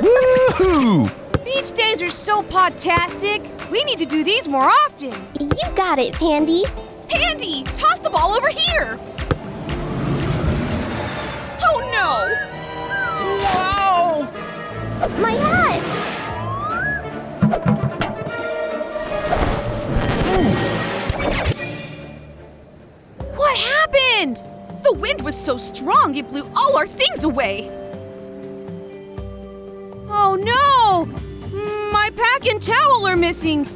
Woohoo! Beach days are so pod-tastic. We need to do these more often. You got it, Pandy. Pandy, toss the ball over here. Oh no! Whoa! My hat! What happened? The wind was so strong it blew all our things away. Oh no! My pack and towel are missing.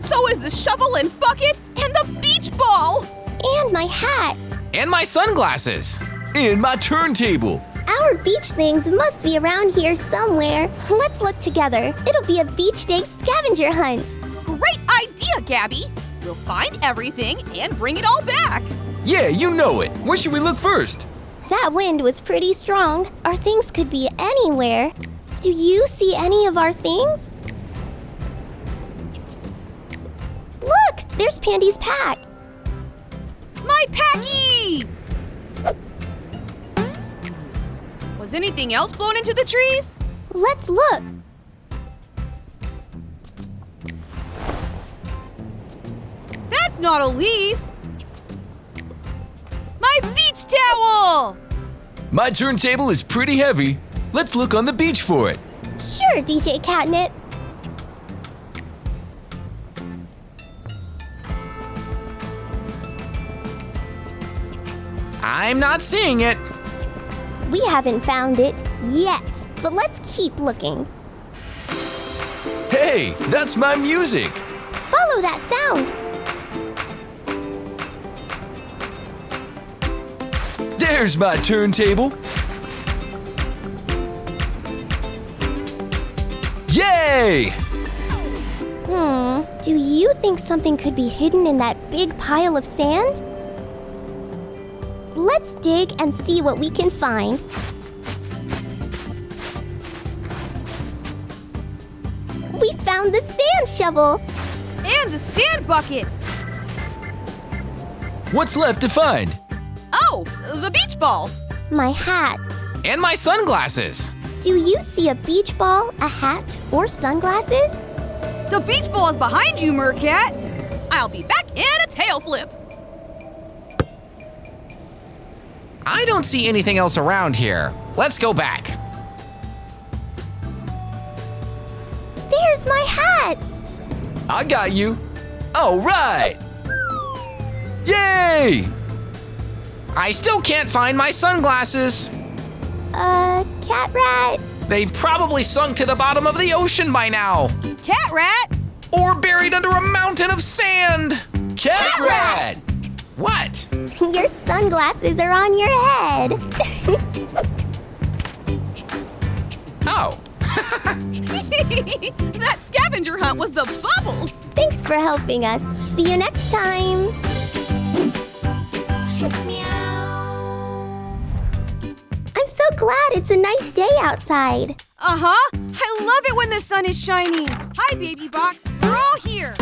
So is the shovel and bucket and the beach ball. And my hat. And my sunglasses. And my turntable. Our beach things must be around here somewhere. Let's look together. It'll be a beach day scavenger hunt. Great idea, Gabby. We'll find everything and bring it all back. Yeah, you know it. Where should we look first? That wind was pretty strong. Our things could be anywhere. Do you see any of our things? Look, there's Pandy's pack. My packy! Was anything else blown into the trees? Let's look. That's not a leaf. My beach towel! My turntable is pretty heavy. Let's look on the beach for it. Sure, DJ Catnip. I'm not seeing it. We haven't found it yet, but let's keep looking. Hey, that's my music. Follow that sound. There's my turntable. Yay! Do you think something could be hidden in that big pile of sand? Let's dig and see what we can find. We found the sand shovel! And the sand bucket! What's left to find? Oh, the beach ball! My hat. And my sunglasses. Do you see a beach ball, a hat, or sunglasses? The beach ball is behind you, Mercat. I'll be back in a tail flip. I don't see anything else around here. Let's go back. There's my hat! I got you. All right. Yay! I still can't find my sunglasses. Cat Rat? They've probably sunk to the bottom of the ocean by now. Cat Rat! Or buried under a mountain of sand. Cat Rat! What? Your sunglasses are on your head. Oh. That scavenger hunt was the bubbles! Thanks for helping us. See you next time. I'm so glad it's a nice day outside. Uh-huh. I love it when the sun is shining. Hi, Baby Box. We're all here.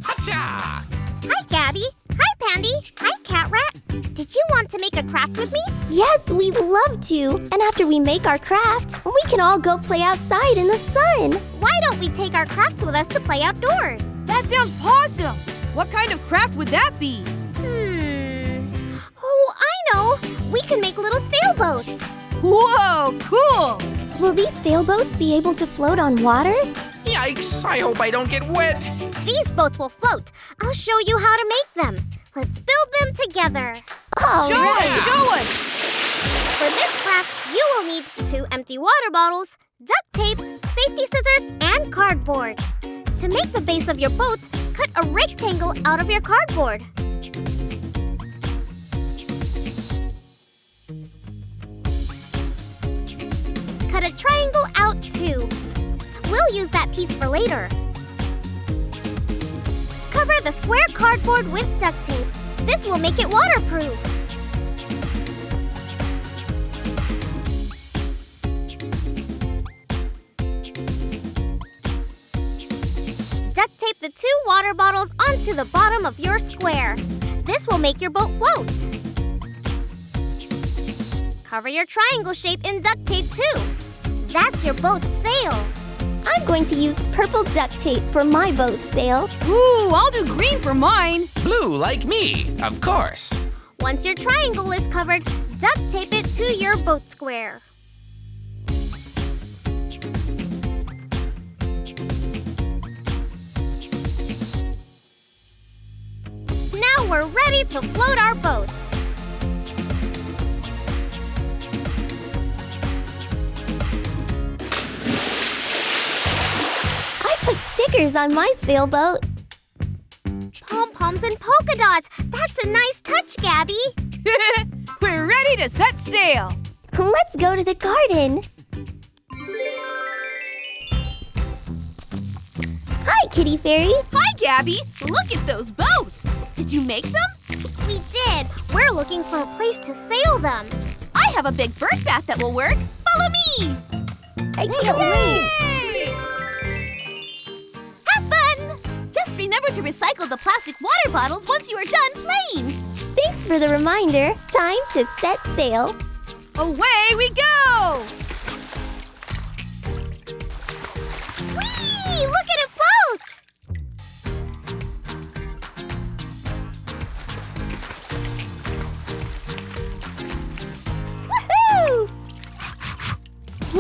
Hacha! Hi, Gabby. Hi, Pandy. Hi, Cat Rat. Did you want to make a craft with me? Yes, we'd love to. And after we make our craft, we can all go play outside in the sun. Why don't we take our crafts with us to play outdoors? That sounds awesome. What kind of craft would that be? Oh, I know. We can make little sailboats. Whoa, cool! Will these sailboats be able to float on water? Yikes, I hope I don't get wet. These boats will float. I'll show you how to make them. Let's build them together. All Show right. us, show us! For this craft, you will need 2 empty water bottles, duct tape, safety scissors, and cardboard. To make the base of your boat, cut a rectangle out of your cardboard. Cut a triangle out too. We'll use that piece for later. Cover the square cardboard with duct tape. This will make it waterproof. Duct tape the 2 water bottles onto the bottom of your square. This will make your boat float. Cover your triangle shape in duct tape too. That's your boat's sail. I'm going to use purple duct tape for my boat's sail. Ooh, I'll do green for mine. Blue like me, of course. Once your triangle is covered, duct tape it to your boat square. Now we're ready to float our boats. I put stickers on my sailboat. Pom-poms and polka dots. That's a nice touch, Gabby. We're ready to set sail. Let's go to the garden. Hi, Kitty Fairy. Hi, Gabby. Look at those boats. Did you make them? We did. We're looking for a place to sail them. I have a big bird bath that will work. Follow me. I can't wait. Have fun. Just remember to recycle the plastic water bottles once you are done playing. Thanks for the reminder. Time to set sail. Away we go. Whee! Look at it float! Woohoo!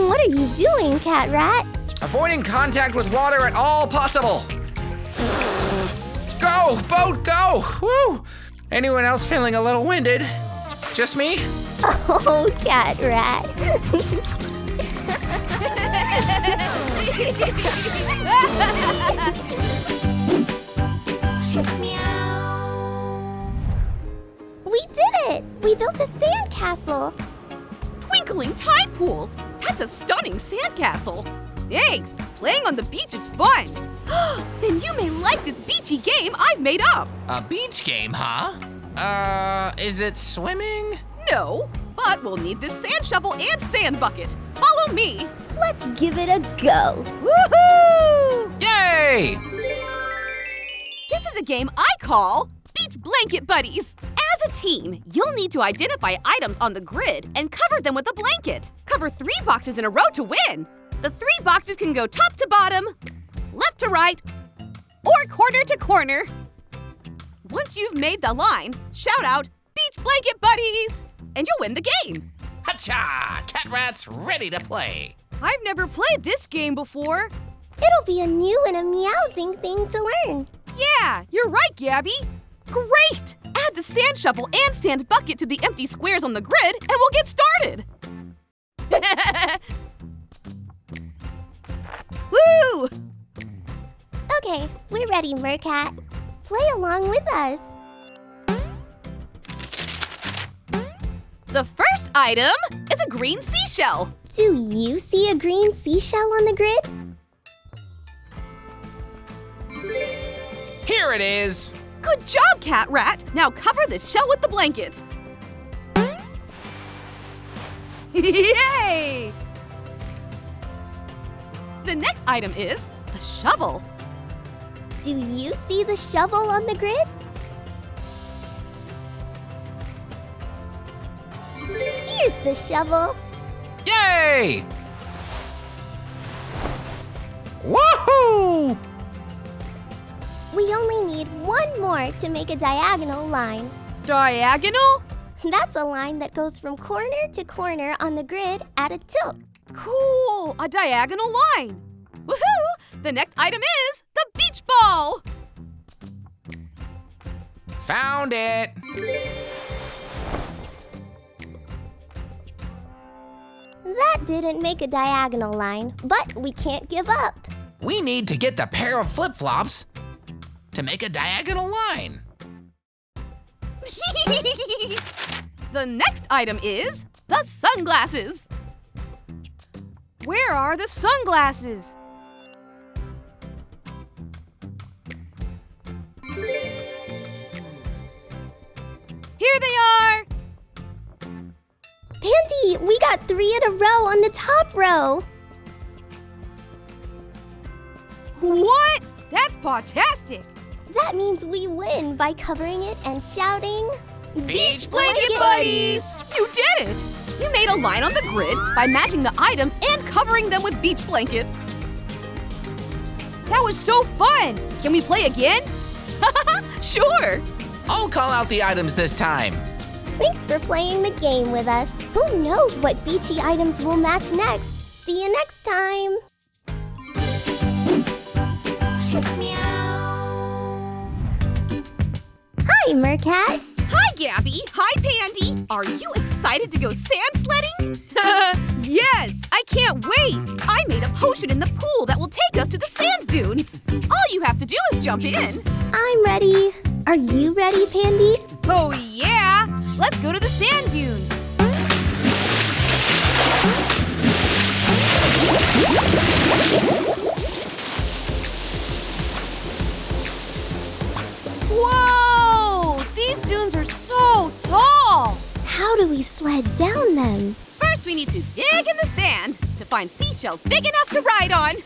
What are you doing, Cat Rat? Avoiding contact with water at all possible. Go, boat, go! Woo! Anyone else feeling a little winded? Just me? Oh, Cat Rat. We did it! We built a sand castle. Twinkling tide pools. That's a stunning sandcastle. Thanks. Playing on the beach is fun. Then you may like this beachy game I've made up. A beach game, huh? Is it swimming? No, but we'll need this sand shovel and sand bucket. Follow me. Let's give it a go. Woohoo! Yay! This is a game I call Beach Blanket Buddies. As a team, you'll need to identify items on the grid and cover them with a blanket. Cover 3 boxes in a row to win. The 3 boxes can go top to bottom, left to right, or corner to corner. Once you've made the line, shout out, Beach Blanket Buddies, and you'll win the game. Hacha! Cat Rat's ready to play. I've never played this game before. It'll be a new and amusing thing to learn. Yeah, you're right, Gabby. Great! Add the sand shovel and sand bucket to the empty squares on the grid, and we'll get started. Woo! Okay, we're ready, Mercat. Play along with us. The first item is a green seashell. Do you see a green seashell on the grid? Here it is. Good job, Cat Rat. Now cover the shell with the blanket. Yay! The next item is the shovel. Do you see the shovel on the grid? Here's the shovel. Yay! Woohoo! We only need one more to make a diagonal line. Diagonal? That's a line that goes from corner to corner on the grid at a tilt. Cool, a diagonal line. Woohoo! The next item is the beach ball. Found it. That didn't make a diagonal line, but we can't give up. We need to get the pair of flip-flops to make a diagonal line. The next item is the sunglasses. Where are the sunglasses? Here they are. Pandy, we got 3 in a row on the top row. What? That's Cat-Tastic. That means we win by covering it and shouting, Beach Blanket Buddies! You did it! You made a line on the grid by matching the items and covering them with beach blankets. That was so fun! Can we play again? Sure! I'll call out the items this time. Thanks for playing the game with us. Who knows what beachy items we'll match next? See you next time! Hi, Mercat. Hi, Gabby. Hi, Pandy. Are you excited to go sand sledding? Yes, I can't wait. I made a potion in the pool that will take us to the sand dunes. All you have to do is jump in. I'm ready. Are you ready, Pandy? Oh, yeah. Let's go to the sand dunes. Whoa! These dunes are so tall. How do we sled down them? First, we need to dig in the sand to find seashells big enough to ride on.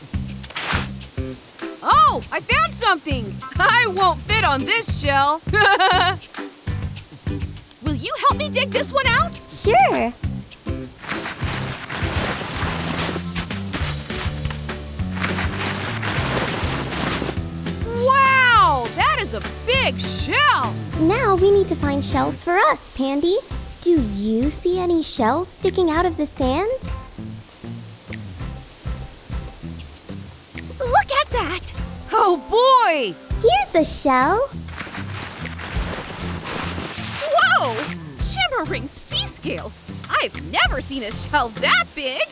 Oh, I found something. I won't fit on this shell. Will you help me dig this one out? Sure. Wow, that is a big shell. Now we need to find shells for us, Pandy. Do you see any shells sticking out of the sand? Look at that. Oh, boy. Here's a shell. Whoa, shimmering sea scales. I've never seen a shell that big.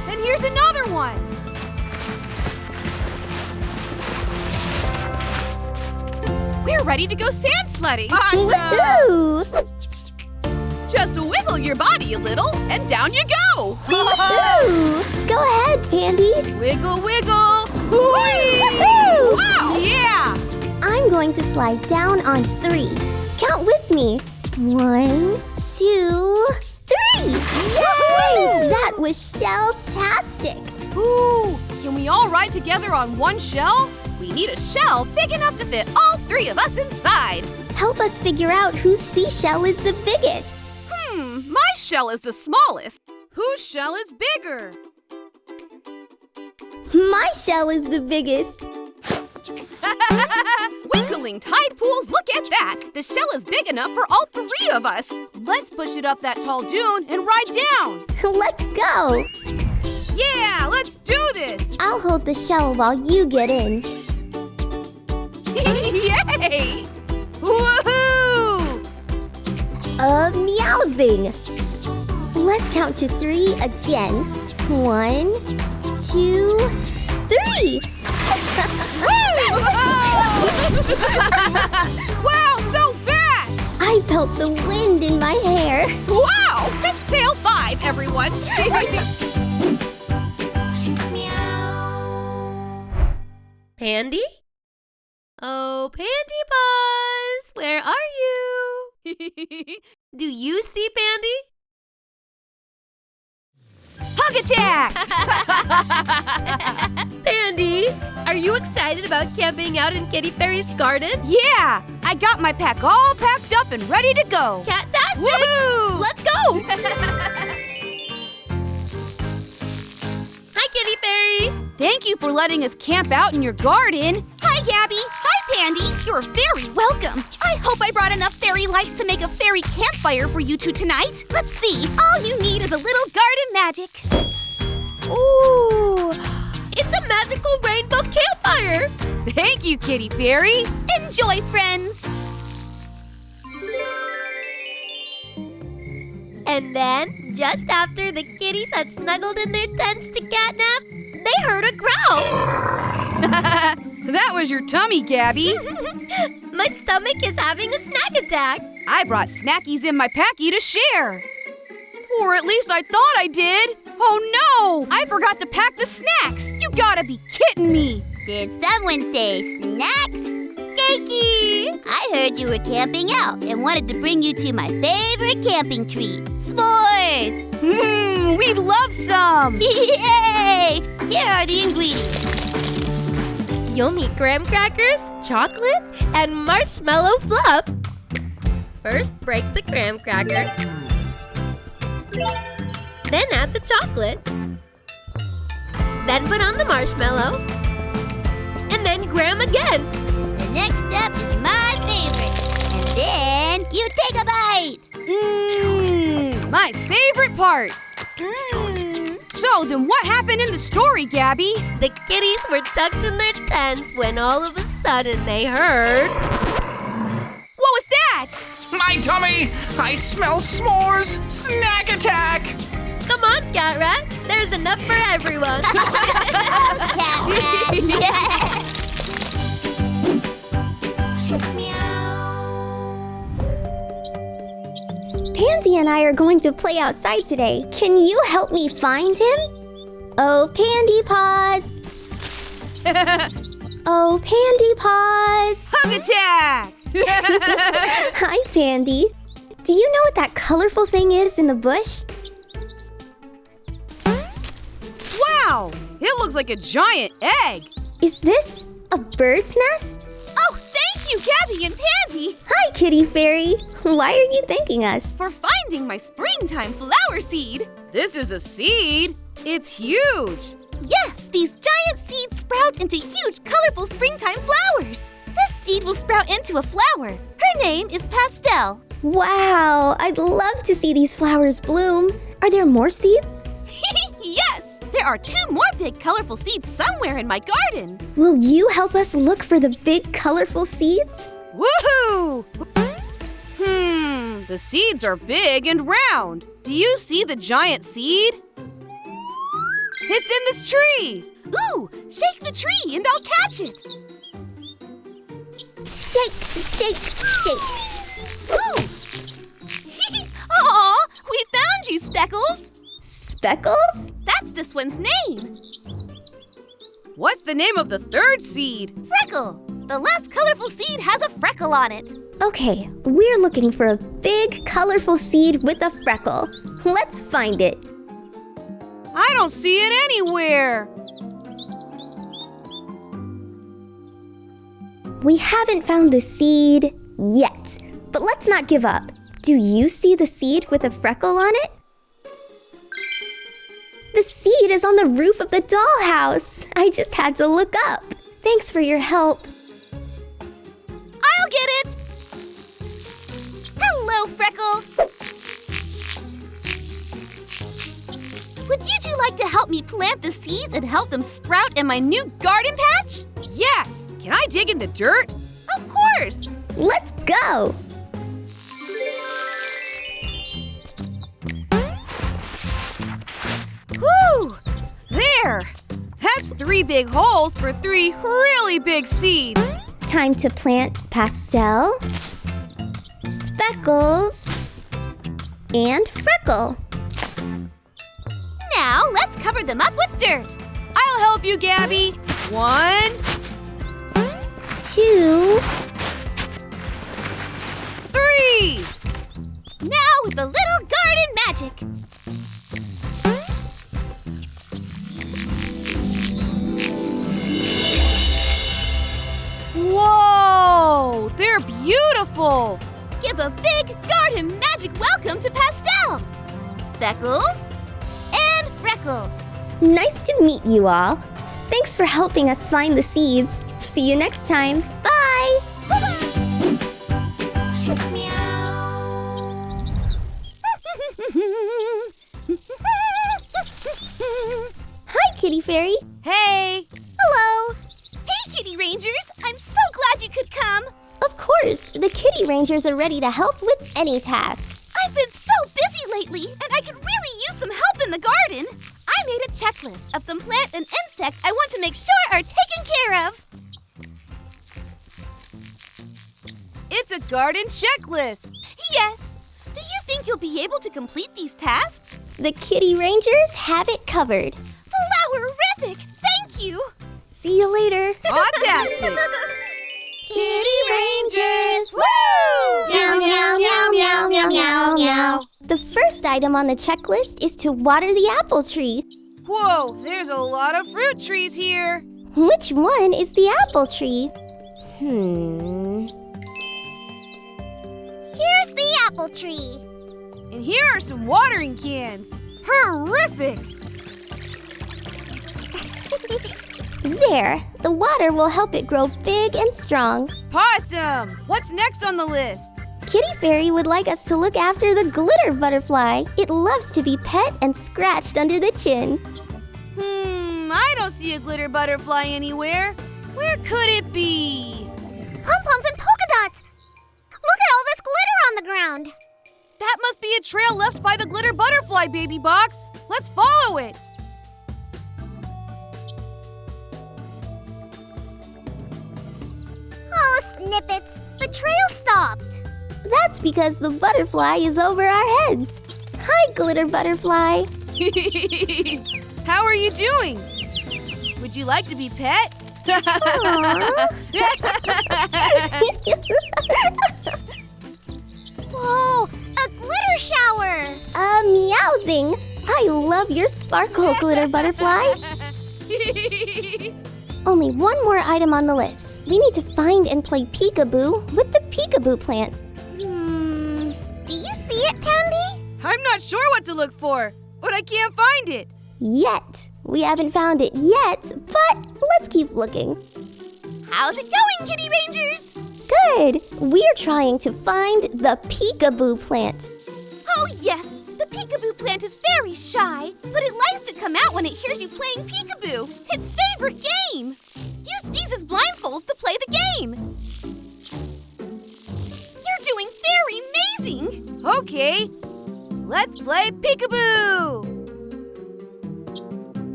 And here's another one. We're ready to go sand sledding. Woohoo! Just wiggle your body a little, and down you go. Woohoo! Go ahead, Pandy. Wiggle, wiggle. Whee! Woohoo! Wow! Yeah! I'm going to slide down on 3. Count with me. 1, 2, 3. Yay! That was Cat-Tastic. Ooh, can we all ride together on one shell? We need a shell big enough to fit all 3 of us inside. Help us figure out whose seashell is the biggest. My shell is the smallest. Whose shell is bigger? My shell is the biggest. Winkling tide pools, look at that! The shell is big enough for all 3 of us. Let's push it up that tall dune and ride down. Let's go. Yeah, let's do this. I'll hold the shell while you get in. Yay! Woohoo! Meowsing. Let's count to 3 again. 1, 2, 3. Wow, so fast! I felt the wind in my hair. Wow! Fishtail 5, everyone! Pandy? Oh, Pandy Paws, where are you? Do you see Pandy? Hug attack! Pandy, are you excited about camping out in Kitty Fairy's garden? Yeah! I got my pack all packed up and ready to go. Cat-Tastic! Woohoo! Let's go! Hi, Kitty Fairy! Thank you for letting us camp out in your garden. Hi, Gabby. Hi, Pandy. You're very welcome. I hope I brought enough fairy lights to make a fairy campfire for you two tonight. Let's see. All you need is a little garden magic. Ooh, it's a magical rainbow campfire! Thank you, Kitty Fairy. Enjoy, friends. And then, just after the kitties had snuggled in their tents to catnap, they heard a growl. That was your tummy, Gabby. My stomach is having a snack attack. I brought snackies in my packy to share. Or at least I thought I did. Oh no! I forgot to pack the snacks. You gotta be kidding me. Did someone say snacks? Cakey! I heard you were camping out and wanted to bring you to my favorite camping treat, s'mores. We'd love some. Yay! Here are the ingredients. You'll need graham crackers, chocolate, and marshmallow fluff. First, break the graham cracker. Then add the chocolate. Then put on the marshmallow. And then graham again. The next step is my favorite. And then you take a bite. My favorite part. So then what happened in the story, Gabby? The kitties were tucked in their tents when all of a sudden they heard... What was that? My tummy! I smell s'mores! Snack attack! Come on, Cat Rat. There's enough for everyone. Pansy and I are going to play outside today. Can you help me find him? Oh, Pandy Paws! Oh, Pandy Paws! Hug attack! Hi, Pandy. Do you know what that colorful thing is in the bush? Wow! It looks like a giant egg. Is this a bird's nest? Oh, thank you, Gabby and Pandy, Hi, Kitty Fairy. Why are you thanking us? For finding my springtime flower seed. This is a seed. It's huge. Yes, these giant seeds sprout into huge, colorful springtime flowers. This seed will sprout into a flower. Her name is Pastel. Wow, I'd love to see these flowers bloom. Are there more seeds? Yes, there are 2 more big, colorful seeds somewhere in my garden. Will you help us look for the big, colorful seeds? Woohoo! The seeds are big and round. Do you see the giant seed? It's in this tree. Ooh, shake the tree and I'll catch it. Shake, shake, shake. Ooh. Aw, we found you, Speckles. Speckles? That's this one's name. What's the name of the 3rd seed? Freckle. The last colorful seed has a freckle on it. Okay, we're looking for a big, colorful seed with a freckle. Let's find it. I don't see it anywhere. We haven't found the seed yet, but let's not give up. Do you see the seed with a freckle on it? The seed is on the roof of the dollhouse. I just had to look up. Thanks for your help. I'll get it. Hello, Freckle. Would you 2 like to help me plant the seeds and help them sprout in my new garden patch? Yes. Can I dig in the dirt? Of course. Let's go! Whew! There! That's 3 big holes for 3 really big seeds. Time to plant Pastel, Speckles, and Freckle. Now let's cover them up with dirt. I'll help you, Gabby. 1, 2, 3. Now with a little garden magic. Whoa! They're beautiful! Give a big garden magic welcome to Pastel, Speckles, and Freckle. Nice to meet you all. Thanks for helping us find the seeds. See you next time. Bye! Hi, Kitty Fairy. Hey! Hello. Hey, Kitty Rangers. I'm so glad you could come. Of course, the Kitty Rangers are ready to help with any task. I've been so busy lately, and I could really use some help in the garden. I made a checklist of some plants and insects I want to make sure are taken care of. It's a garden checklist. Yes. Do you think you'll be able to complete these tasks? The Kitty Rangers have it covered. Flowerific! Thank you! See you later. Fantastic! Kitty Rangers! Woo! Meow, meow, meow, meow, meow, meow, meow. The first item on the checklist is to water the apple tree. Whoa, there's a lot of fruit trees here. Which one is the apple tree? Here's the apple tree. And here are some watering cans. Horrific! There, the water will help it grow big and strong. Possum! What's next on the list? Kitty Fairy would like us to look after the glitter butterfly. It loves to be pet and scratched under the chin. I don't see a glitter butterfly anywhere. Where could it be? Pom-poms and polka dots! Look at all this glitter on the ground. That must be a trail left by the glitter butterfly, Baby Box. Let's follow it. Oh, snippets. The trail stopped. That's because the butterfly is over our heads. Hi, glitter butterfly. How are you doing? Would you like to be pet? Whoa, a glitter shower. Meowsing. I love your sparkle, glitter butterfly. Only one more item on the list. We need to find and play peekaboo with the peekaboo plant. Do you see it, Candy? I'm not sure what to look for, but I can't find it. Yet. We haven't found it yet, but let's keep looking. How's it going, Kitty Rangers? Good. We're trying to find the peekaboo plant. Oh, yes. The peekaboo plant is very shy, but it likes to come out when it hears you playing peekaboo. Its favorite game. Use these as blindfolds to play the game. You're doing very amazing. Okay, let's play peekaboo.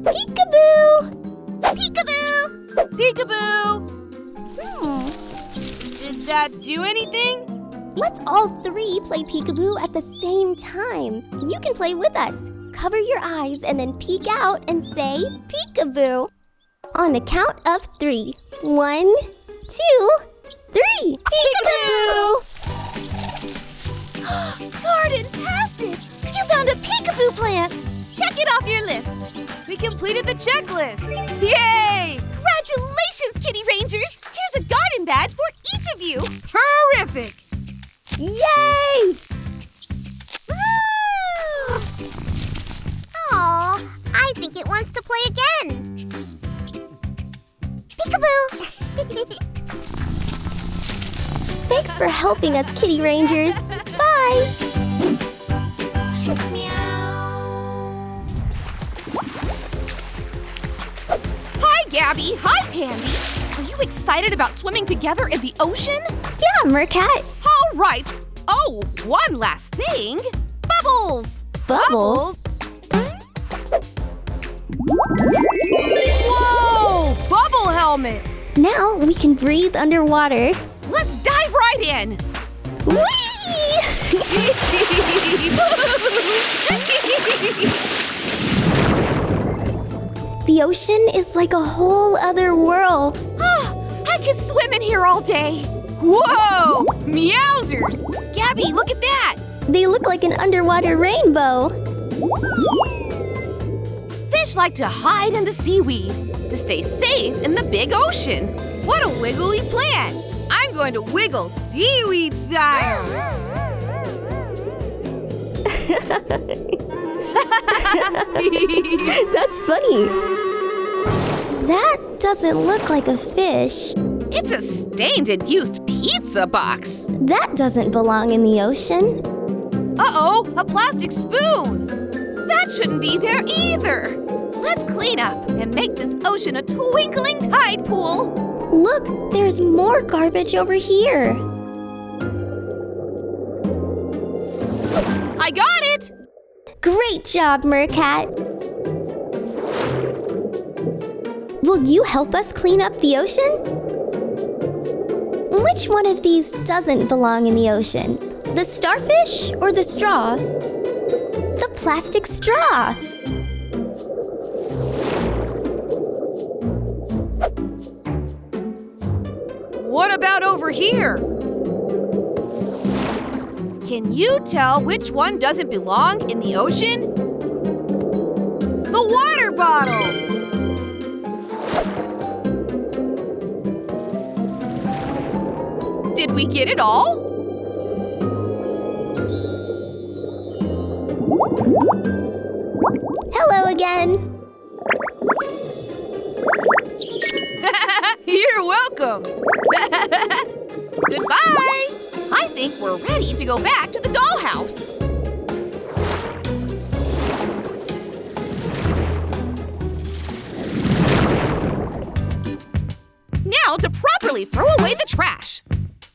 Peekaboo! Peekaboo! Peekaboo! Did that do anything? Let's all three play peekaboo at the same time. You can play with us. Cover your eyes and then peek out and say peekaboo. On the count of 3. 1, 2, 3. Peekaboo! Garden-tastic! You found a peekaboo plant! Check it off your list. We completed the checklist. Yay! Congratulations, Kitty Rangers! Here's a garden badge for each of you. Terrific! Yay! Aw, I think it wants to play again. Peekaboo! Thanks for helping us, Kitty Rangers. Bye! Hi, Gabby. Hi, Pandy. Are you excited about swimming together in the ocean? Yeah, Mercat. All right. Oh, one last thing. Bubbles. Bubbles? Whoa! Bubble helmets. Now we can breathe underwater. Let's dive right in. Whee! The ocean is like a whole other world. I could swim in here all day. Whoa! Meowsers! Gabby, look at that! They look like an underwater rainbow. Fish like to hide in the seaweed to stay safe in the big ocean. What a wiggly plan! I'm going to wiggle seaweed style. That's funny. That doesn't look like a fish. It's a stained and used pizza box. That doesn't belong in the ocean. Uh-oh, a plastic spoon. That shouldn't be there either. Let's clean up and make this ocean a twinkling tide pool. Look, there's more garbage over here. I got it! Great job, Mercat. Will you help us clean up the ocean? Which one of these doesn't belong in the ocean? The starfish or the straw? The plastic straw. What about over here? Can you tell which one doesn't belong in the ocean? The water bottle! Did we get it all? Hello again. You're welcome. Goodbye. I think we're ready to go back to the dollhouse. Now to properly throw away the trash.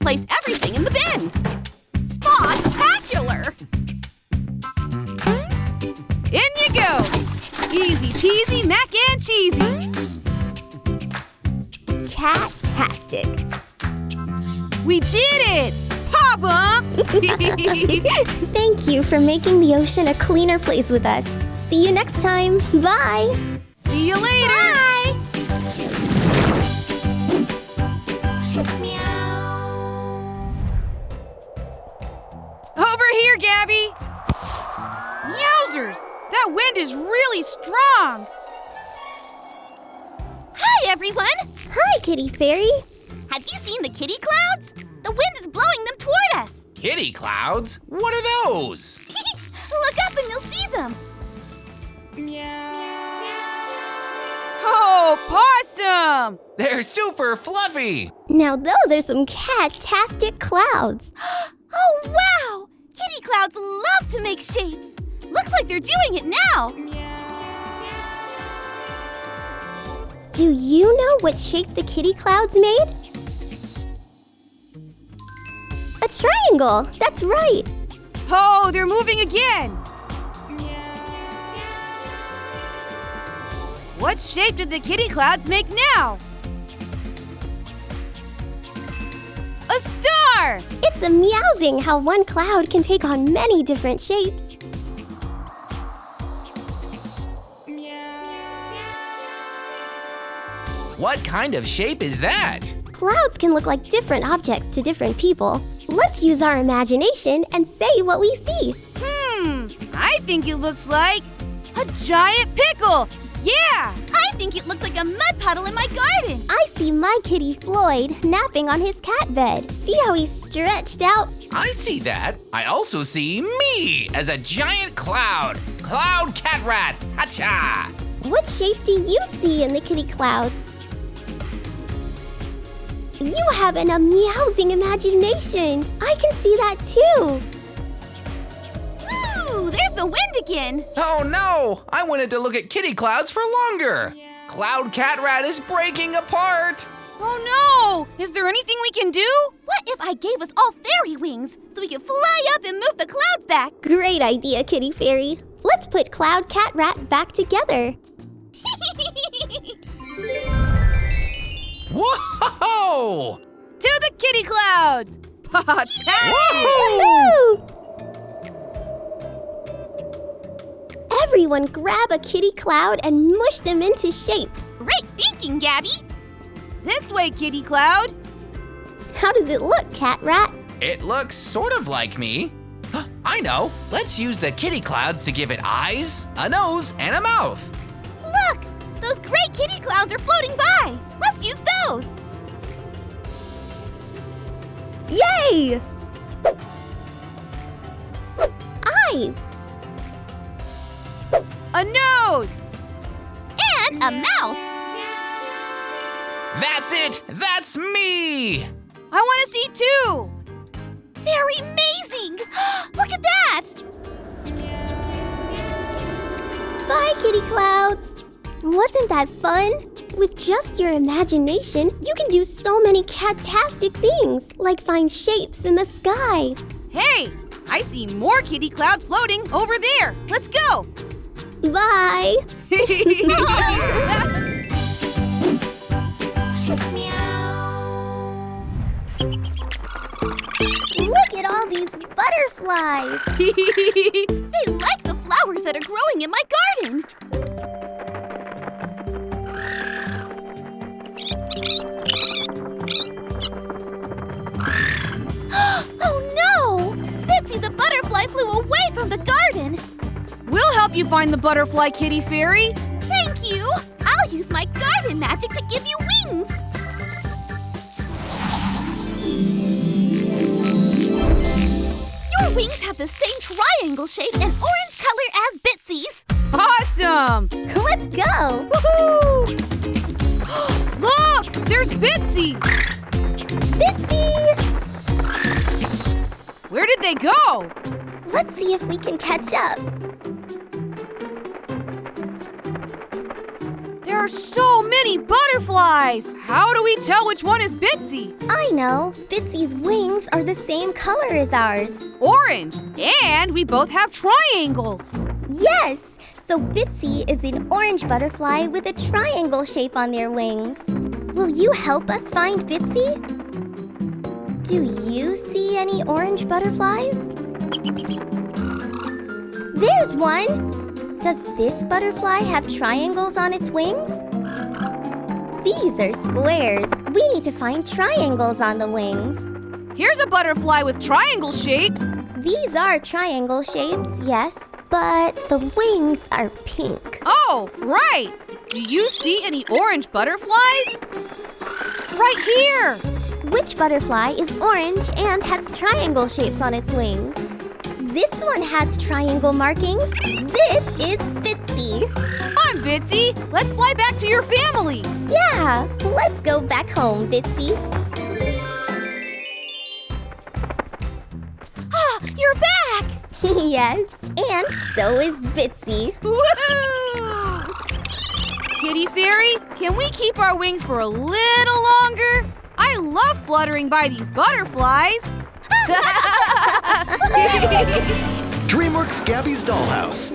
Place everything in the bin. Spot-tacular! In you go. Easy peasy mac and cheesy. Cat-Tastic. We did it! Pop-Bump! Thank you for making the ocean a cleaner place with us. See you next time. Bye. See you later! Bye! Over here, Gabby! Meowsers! That wind is really strong! Hi, everyone! Hi, Kitty Fairy. Have you seen the kitty clouds? The wind is blowing them toward us. Kitty clouds? What are those? Look up and you'll see them. Oh, possum! They're super fluffy. Now those are some cat-tastic clouds. Oh, wow! Kitty clouds love to make shapes. Looks like they're doing it now. Do you know what shape the kitty clouds made? A triangle. That's right. Oh, they're moving again! What shape did the kitty clouds make now? A star! It's amusing how one cloud can take on many different shapes. What kind of shape is that? Clouds can look like different objects to different people. Let's use our imagination and say what we see. I think it looks like a giant pickle! Yeah! I think it looks like a mud puddle in my garden. I see my kitty Floyd napping on his cat bed. See how he's stretched out? I see that. I also see me as a giant cloud. Cloud cat rat. Hacha! What shape do you see in the kitty clouds? You have an amusing imagination. I can see that too. Ooh, there's the wind again. Oh no! I wanted to look at kitty clouds for longer. Cloud cat rat is breaking apart. Oh no! Is there anything we can do? What if I gave us all fairy wings so we could fly up and move the clouds back? Great idea, Kitty Fairy. Let's put Cloud Cat Rat back together. Whoa! To the kitty clouds! Fantastic! Woohoo! Everyone grab a kitty cloud and mush them into shape. Great thinking, Gabby. This way, kitty cloud! How does it look, Cat Rat? It looks sort of like me. I know. Let's use the kitty clouds to give it eyes, a nose, and a mouth. Look, those great kitty clouds are floating by. Let's use those. Yay! Eyes! A nose! And a mouth. That's it! That's me! I want to see too! They're amazing. Look at that. Bye, kitty clouds! Wasn't that fun? With just your imagination, you can do so many cat-tastic things, like find shapes in the sky. Hey! I see more kitty clouds floating over there! Let's go! Bye! Look at all these butterflies! They like the flowers that are growing in my garden. Oh no! Bitsy the butterfly flew away from the garden. We'll help you find the butterfly, Kitty Fairy. Thank you. I'll use my garden magic to give you wings. Your wings have the same triangle shape and orange color as Bitsy's. Awesome! Let's go! Woohoo! Look! There's Bitsy! Bitsy! Where did they go? Let's see if we can catch up. There are so many butterflies! How do we tell which one is Bitsy? I know. Bitsy's wings are the same color as ours. Orange! And we both have triangles! Yes! So Bitsy is an orange butterfly with a triangle shape on their wings. Will you help us find Bitsy? Do you see any orange butterflies? There's one! Does this butterfly have triangles on its wings? These are squares. We need to find triangles on the wings. Here's a butterfly with triangle shapes. These are triangle shapes, yes, but the wings are pink. Oh, right! Do you see any orange butterflies? Right here! Which butterfly is orange and has triangle shapes on its wings? This one has triangle markings. This is Bitsy. I'm Bitsy. Let's fly back to your family. Yeah, let's go back home, Bitsy. Ah, you're back! Yes, and so is Bitsy. Woohoo! Kitty Fairy, can we keep our wings for a little longer? I love fluttering by these butterflies. DreamWorks Gabby's Dollhouse.